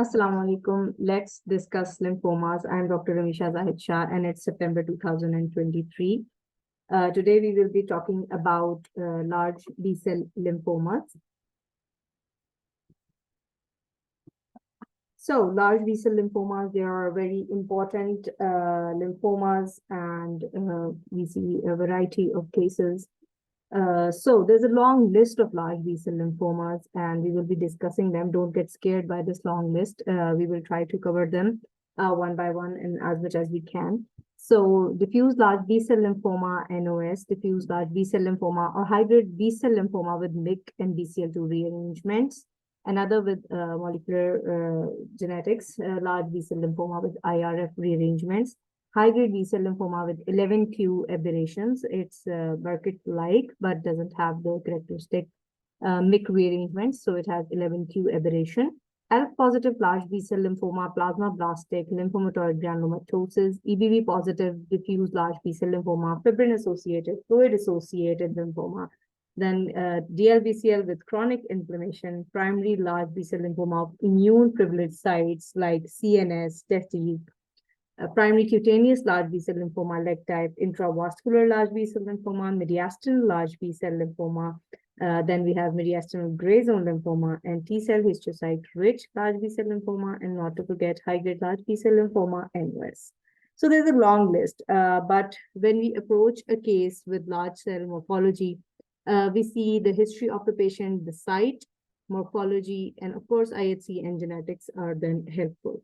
Assalamu alaikum. Let's discuss lymphomas. I'm Dr. Ramisha Zahid Shah, and it's September 2023. Today, we will be talking about large B-cell lymphomas. So, large B-cell lymphomas, they are very important lymphomas, and we see a variety of cases. So there's a long list of large B-cell lymphomas, and we will be discussing them. Don't get scared by this long list. We will try to cover them one by one and as much as we can. So diffuse large B-cell lymphoma, NOS, diffuse large B-cell lymphoma, or hybrid B-cell lymphoma with MYC and BCL2 rearrangements. Another with molecular genetics, large B-cell lymphoma with IRF rearrangements. High-grade B-cell lymphoma with 11q aberrations. It's Burkitt-like, but doesn't have the characteristic MYC rearrangements, so it has 11q aberration. ALK-positive large B-cell lymphoma, plasmablastic, lymphomatoid granulomatosis, EBV-positive diffuse large B-cell lymphoma, fibrin-associated, fluid-associated lymphoma. Then DLBCL with chronic inflammation, primary large B-cell lymphoma of immune-privileged sites like CNS, testes, primary cutaneous large B-cell lymphoma, leg type, intravascular large B-cell lymphoma, mediastinal large B-cell lymphoma. Then we have mediastinal gray zone lymphoma and T-cell histiocyte-rich large B-cell lymphoma, and not to forget high-grade large B-cell lymphoma, NOS. So there's a long list, but when we approach a case with large cell morphology, we see the history of the patient, the site, morphology, and of course, IHC and genetics are then helpful.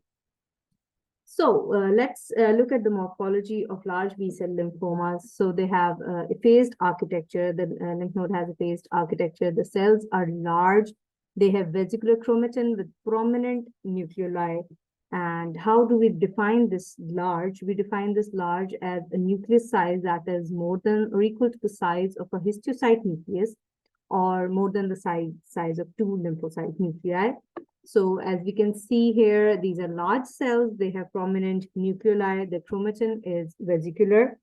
So let's look at the morphology of large B-cell lymphomas. So they have effaced architecture. The lymph node has effaced architecture. The cells are large. They have vesicular chromatin with prominent nucleoli. And how do we define this large? We define this large as a nucleus size that is more than or equal to the size of a histiocyte nucleus, or more than the size of 2 lymphocyte nuclei. So as we can see here, these are large cells. They have prominent nucleoli. The chromatin is vesicular.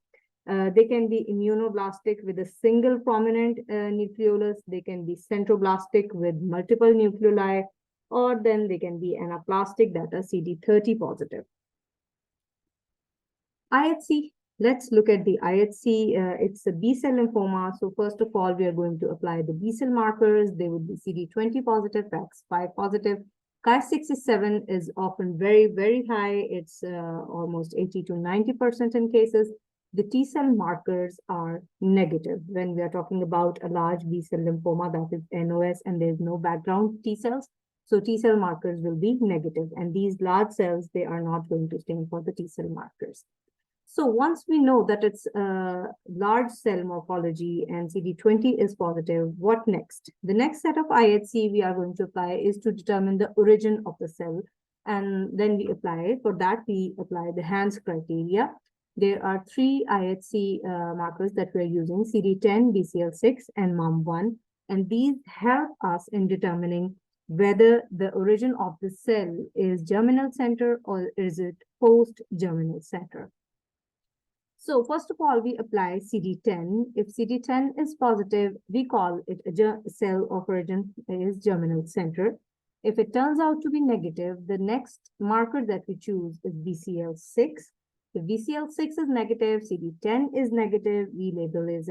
They can be immunoblastic with a single prominent nucleolus. They can be centroblastic with multiple nucleoli, or then they can be anaplastic, that are CD30 positive. IHC. Let's look at the IHC. It's a B-cell lymphoma. So first of all, we are going to apply the B-cell markers. They would be CD20 positive, FAX5 positive. Ki67 is often very, very high. It's almost 80 to 90% in cases. The T-cell markers are negative when we are talking about a large B-cell lymphoma, that is NOS, and there's no background T-cells. So T-cell markers will be negative. And these large cells, they are not going to stain for the T-cell markers. So once we know that it's large cell morphology and CD20 is positive, what next? The next set of IHC we are going to apply is to determine the origin of the cell. And then we apply, for that we apply the Hans criteria. There are 3 IHC markers that we're using, CD10, BCL6, and MUM1. And these help us in determining whether the origin of the cell is germinal center or is it post-germinal center. So first of all, we apply CD10. If CD10 is positive, we call it a cell of origin is germinal center. If it turns out to be negative, the next marker that we choose is BCL6. If BCL6 is negative, CD10 is negative, we label it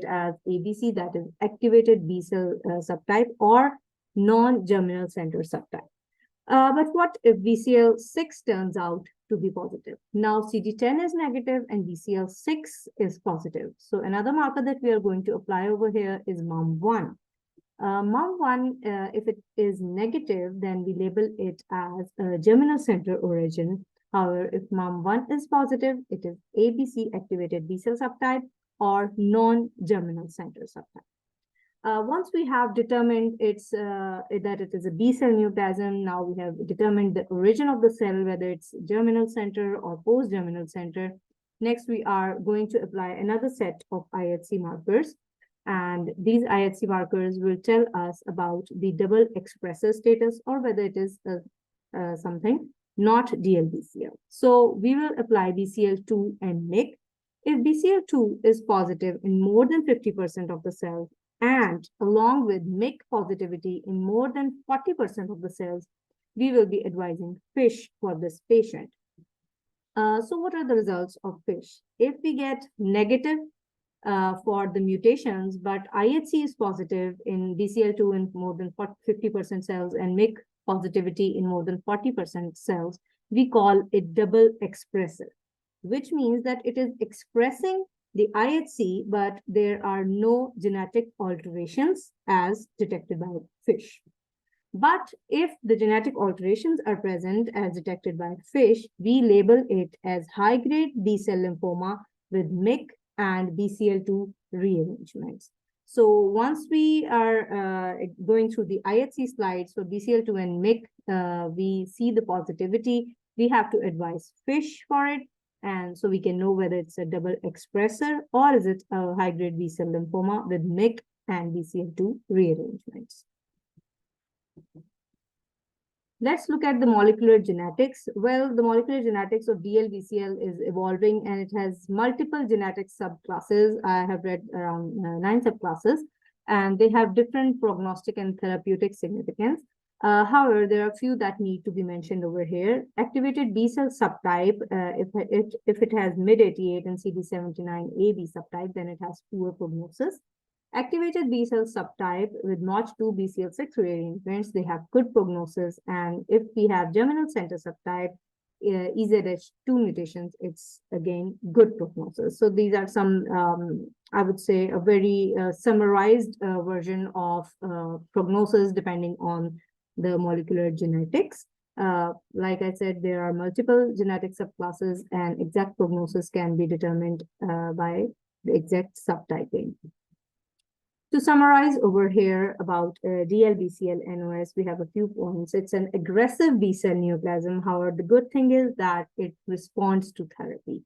as ABC, that is activated B cell subtype, or non-germinal center subtype. But what if BCL6 turns out to be positive? Now CD10 is negative and BCL6 is positive. So another marker that we are going to apply over here is MUM1. MUM1, if it is negative, then we label it as a germinal center origin. However, if MUM1 is positive, it is ABC activated B cell subtype or non-germinal center subtype. Once we have determined that it is a B cell neoplasm, now we have determined the origin of the cell, whether it's germinal center or post-germinal center. Next, we are going to apply another set of IHC markers. And these IHC markers will tell us about the double expressor status, or whether it is something not DLBCL. So we will apply BCL2 and MYC. If BCL2 is positive in more than 50% of the cells, and along with MYC positivity in more than 40% of the cells, we will be advising FISH for this patient. So what are the results of FISH? If we get negative for the mutations, but IHC is positive in BCL2 in more than 50% cells and MYC positivity in more than 40% cells, we call it double expressive, which means that it is expressing the IHC, but there are no genetic alterations as detected by FISH. But if the genetic alterations are present as detected by FISH, we label it as high-grade B-cell lymphoma with MYC and BCL2 rearrangements. So once we are going through the IHC slides for BCL2 and MYC, we see the positivity. We have to advise FISH for it. And so we can know whether it's a double expressor or is it a high-grade B-cell lymphoma with MYC and BCL2 rearrangements. Let's look at the molecular genetics. Well, the molecular genetics of DLBCL is evolving and it has multiple genetic subclasses. I have read around 9 subclasses, and they have different prognostic and therapeutic significance. However, there are a few that need to be mentioned over here. Activated B-cell subtype, if it has MYD88 and CD79AB subtype, then it has poor prognosis. Activated B-cell subtype with Notch2 BCL6 rearrangements, they have good prognosis. And if we have germinal center subtype, EZH2 mutations, it's again good prognosis. So these are some, I would say, a very summarized version of prognosis depending on the molecular genetics. Like I said, there are multiple genetic subclasses and exact prognosis can be determined by the exact subtyping. To summarize over here about DLBCL NOS, we have a few points. It's an aggressive B-cell neoplasm. However, the good thing is that it responds to therapy.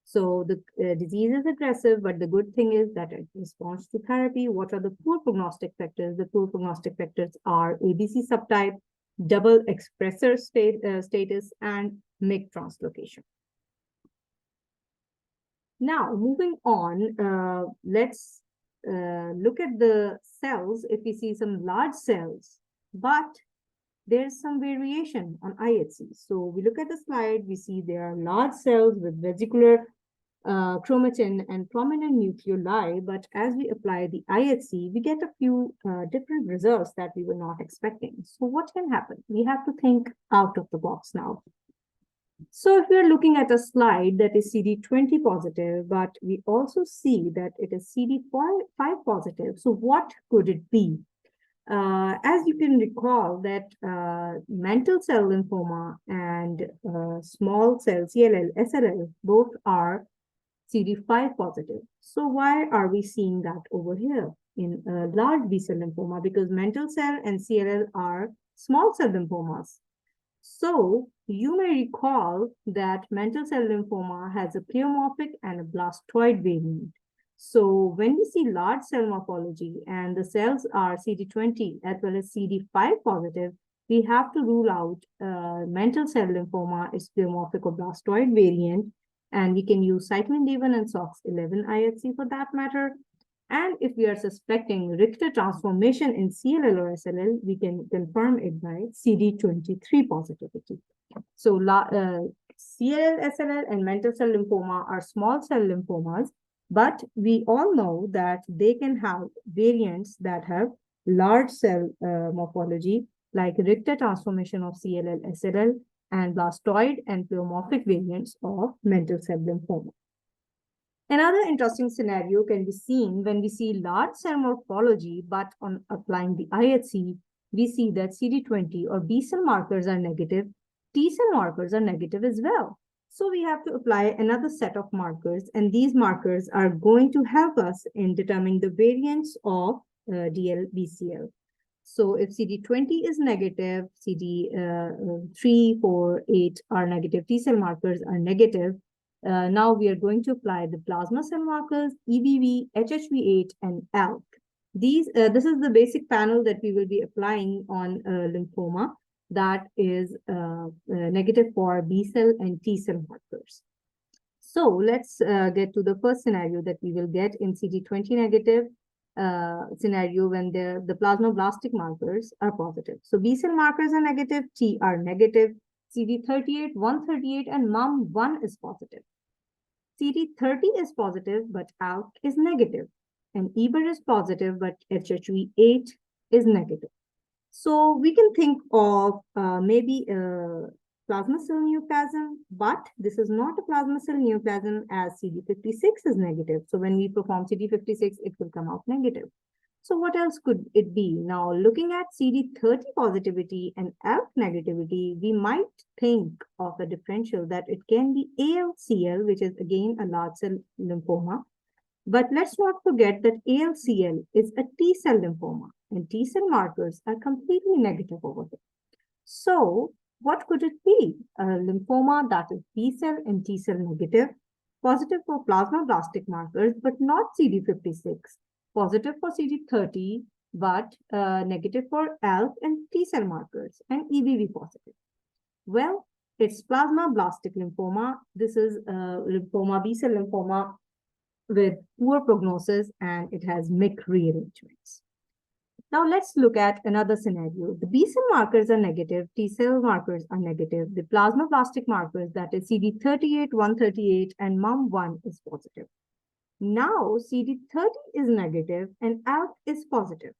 So the disease is aggressive, but the good thing is that it responds to therapy. What are the poor prognostic factors? The poor prognostic factors are ABC subtype, double expressor status, and MYC translocation. Now, moving on, let's look at the cells. If we see some large cells, but there's some variation on IHC. So we look at the slide, we see there are large cells with vesicular chromatin and prominent nucleoli, but as we apply the IHC, we get a few different results that we were not expecting. So what can happen? We have to think out of the box now. So if we're looking at a slide that is CD20 positive, but we also see that it is CD5 positive. So what could it be? As you can recall that mantle cell lymphoma and small cell CLL, SLL, both are CD5 positive. So why are we seeing that over here in large B-cell lymphoma? Because mantle cell and CLL are small cell lymphomas. So you may recall that mantle cell lymphoma has a pleomorphic and a blastoid variant. So when we see large cell morphology and the cells are CD20 as well as CD5 positive, we have to rule out mantle cell lymphoma is pleomorphic or blastoid variant, and we can use cyclin D1 and SOX11 IHC for that matter. And if we are suspecting Richter transformation in CLL or SLL, we can confirm it by CD23 positivity. So CLL, SLL, and mantle cell lymphoma are small cell lymphomas, but we all know that they can have variants that have large cell morphology, like Richter transformation of CLL, SLL, and blastoid and pleomorphic variants of mantle cell lymphoma. Another interesting scenario can be seen when we see large cell morphology, but on applying the IHC, we see that CD20 or B cell markers are negative, T cell markers are negative as well. So we have to apply another set of markers, and these markers are going to help us in determining the variants of DLBCL. So if CD20 is negative, CD3, 4, 8 are negative, T cell markers are negative. Now we are going to apply the plasma cell markers, EBV, HHV8, and ALK. This is the basic panel that we will be applying on lymphoma that is negative for B cell and T cell markers. So let's get to the first scenario that we will get in CD20 negative. scenario when the plasmablastic markers are positive. So B cell markers are negative, T are negative, CD38, 138, and MUM1 is positive. CD30 is positive, but ALK is negative. And EBER is positive, but HHV8 is negative. So we can think of maybe a plasma cell neoplasm, but this is not a plasma cell neoplasm as CD56 is negative. So when we perform CD56, it will come out negative. So what else could it be? Now, looking at CD30 positivity and ALK negativity, we might think of a differential that it can be ALCL, which is again a large cell lymphoma. But let's not forget that ALCL is a T cell lymphoma, and T cell markers are completely negative over here. So what could it be? A lymphoma that is B cell and T cell negative, positive for plasmablastic markers, but not CD56, positive for CD30, but negative for ALK and T cell markers, and EBV positive. Well, it's plasmablastic lymphoma. This is lymphoma, B cell lymphoma with poor prognosis, and it has MYC rearrangements. Now let's look at another scenario. The B cell markers are negative, T cell markers are negative. The plasmablastic markers, that is CD38, 138, and MUM1 is positive. Now CD30 is negative and ALK is positive.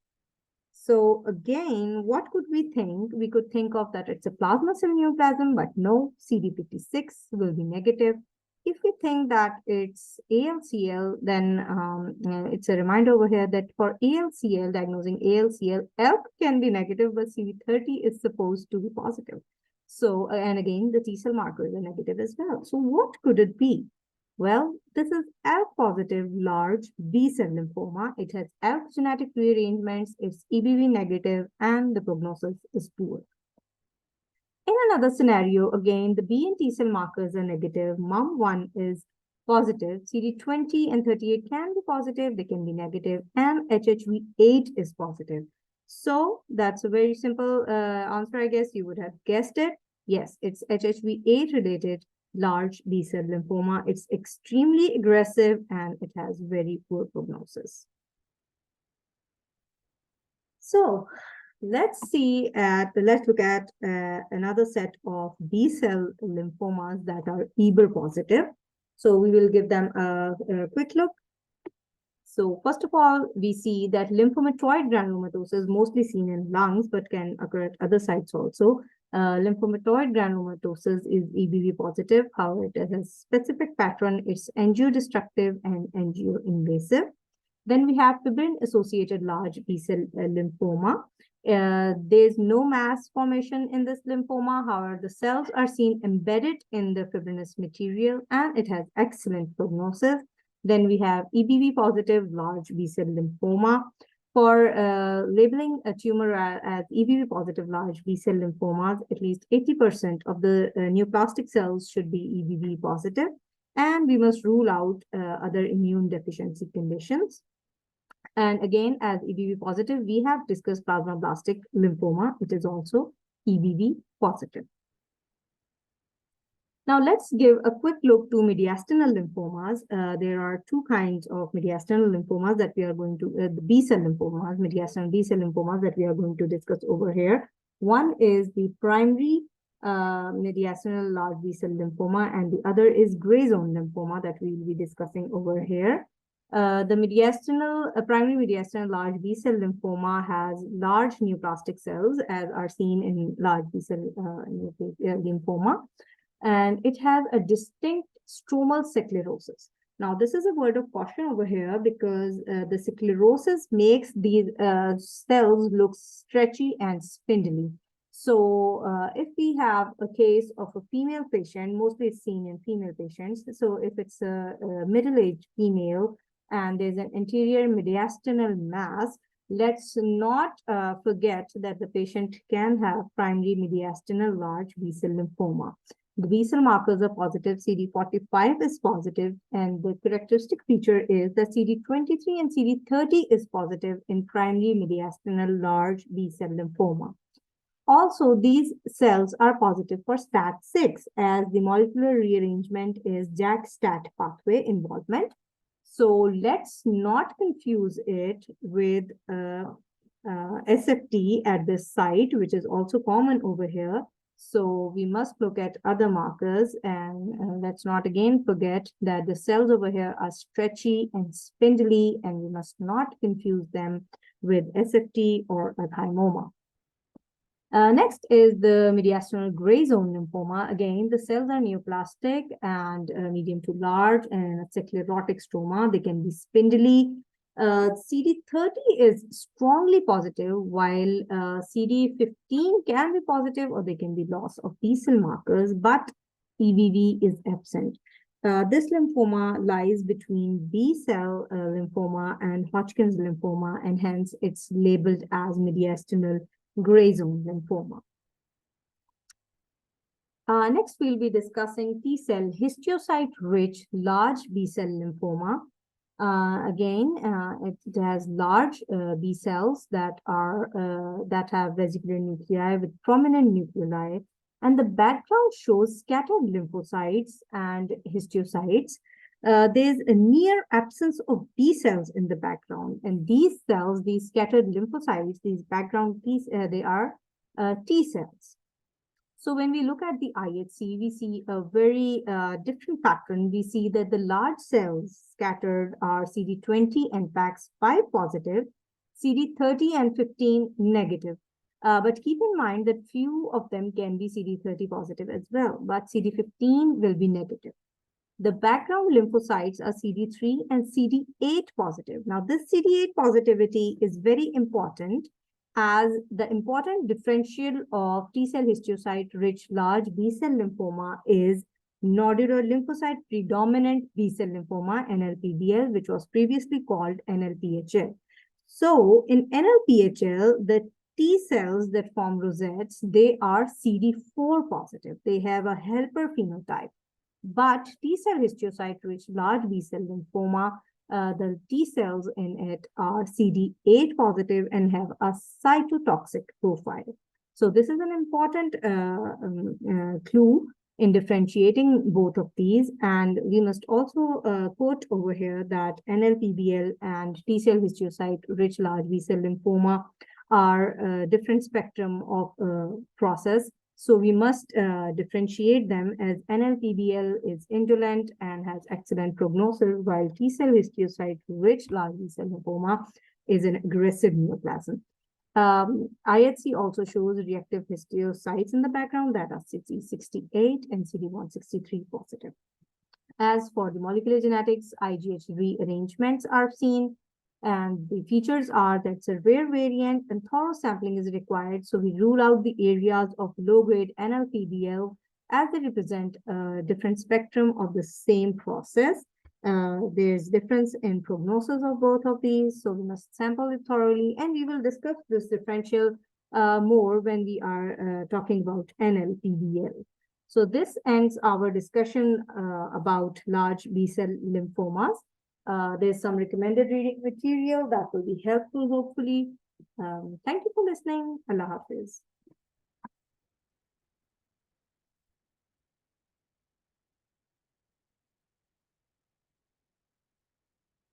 So again, what could we think? We could think of that it's a plasma cell neoplasm, but no, CD56 will be negative. If we think that it's ALCL, then it's a reminder over here that for ALCL, diagnosing ALCL, ALK can be negative, but CD30 is supposed to be positive. So, and again, the T cell markers are negative as well. So what could it be? Well, this is ALK positive large B cell lymphoma. It has ALK genetic rearrangements, it's EBV negative, and the prognosis is poor. In another scenario, again, the B and T cell markers are negative. MUM1 is positive. CD20 and 38 can be positive. They can be negative. And HHV8 is positive. So that's a very simple answer, I guess. You would have guessed it. Yes, it's HHV8 related large B cell lymphoma. It's extremely aggressive and it has very poor prognosis. So let's look at another set of B cell lymphomas that are EBER positive. So we will give them a quick look. So first of all, we see that lymphomatoid granulomatosis is mostly seen in lungs, but can occur at other sites also. Lymphomatoid granulomatosis is EBV positive. However, it has a specific pattern. It's angiodestructive and angioinvasive. Then we have fibrin-associated large B-cell lymphoma. There's no mass formation in this lymphoma. However, the cells are seen embedded in the fibrinous material, and it has excellent prognosis. Then we have EBV positive large B-cell lymphoma. For labeling a tumor as EBV positive large B-cell lymphomas, at least 80% of the neoplastic cells should be EBV positive, and we must rule out other immune deficiency conditions. And again, as EBV positive, we have discussed plasmablastic lymphoma. It is also EBV positive. Now let's give a quick look to mediastinal lymphomas. There are two kinds of mediastinal lymphomas that we are going to, the B-cell lymphomas, mediastinal B-cell lymphomas that we are going to discuss over here. One is the primary mediastinal large B-cell lymphoma, and the other is gray zone lymphoma that we will be discussing over here. The primary mediastinal large B-cell lymphoma has large neoplastic cells, as are seen in large B-cell lymphoma, and it has a distinct stromal sclerosis. Now, this is a word of caution over here because the sclerosis makes these cells look stretchy and spindly. So if we have a case of a female patient, mostly it's seen in female patients. So if it's a middle-aged female and there's an anterior mediastinal mass, let's not forget that the patient can have primary mediastinal large B-cell lymphoma. The B-cell markers are positive, CD45 is positive, and the characteristic feature is that CD23 and CD30 is positive in primary mediastinal large B-cell lymphoma. Also, these cells are positive for STAT6, as the molecular rearrangement is JAK-STAT pathway involvement. So let's not confuse it with SFT at this site, which is also common over here. So we must look at other markers, and let's not again forget that the cells over here are stretchy and spindly, and we must not confuse them with SFT or a thymoma. Next is the mediastinal gray zone lymphoma. Again, the cells are neoplastic and medium to large, and a sclerotic stroma. They can be spindly. CD30 is strongly positive, while CD15 can be positive, or they can be loss of B cell markers, but EBV is absent. This lymphoma lies between B cell lymphoma and Hodgkin's lymphoma, and hence it's labeled as mediastinal gray zone lymphoma. Next, we'll be discussing T-cell histiocyte-rich large B-cell lymphoma. Again, it has large B cells that have vesicular nuclei with prominent nuclei, and the background shows scattered lymphocytes and histiocytes. There's a near absence of B cells in the background, and these cells, these scattered lymphocytes, these background T, they are T cells. So when we look at the IHC, we see a very different pattern. We see that the large cells scattered are CD20 and PAX5 positive, CD30 and 15 negative. But keep in mind that few of them can be CD30 positive as well, but CD15 will be negative. The background lymphocytes are CD3 and CD8 positive. Now, this CD8 positivity is very important, as the important differential of T-cell histiocyte-rich large B-cell lymphoma is nodular lymphocyte predominant B-cell lymphoma, NLPBL, which was previously called NLPHL. So, in NLPHL, the T cells that form rosettes, they are CD4 positive. They have a helper phenotype. But T-cell histiocyte-rich large B-cell lymphoma, the T cells in it are CD8 positive and have a cytotoxic profile. So this is an important clue in differentiating both of these. And we must also quote over here that NLPBL and T-cell histiocyte-rich large B-cell lymphoma are a different spectrum of process. So we must differentiate them, as NLPBL is indolent and has excellent prognosis, while T-cell histiocyte-rich large B-cell lymphoma is an aggressive neoplasm. IHC also shows reactive histiocytes in the background that are CD68 and CD163 positive. As for the molecular genetics, IGH rearrangements are seen, and the features are that it's a rare variant and thorough sampling is required. So we rule out the areas of low-grade NLPBL as they represent a different spectrum of the same process. There's difference in prognosis of both of these, so we must sample it thoroughly, and we will discuss this differential more when we are talking about NLPBL. So this ends our discussion about large B-cell lymphomas. There's some recommended reading material that will be helpful, hopefully. Thank you for listening. Allah Hafiz.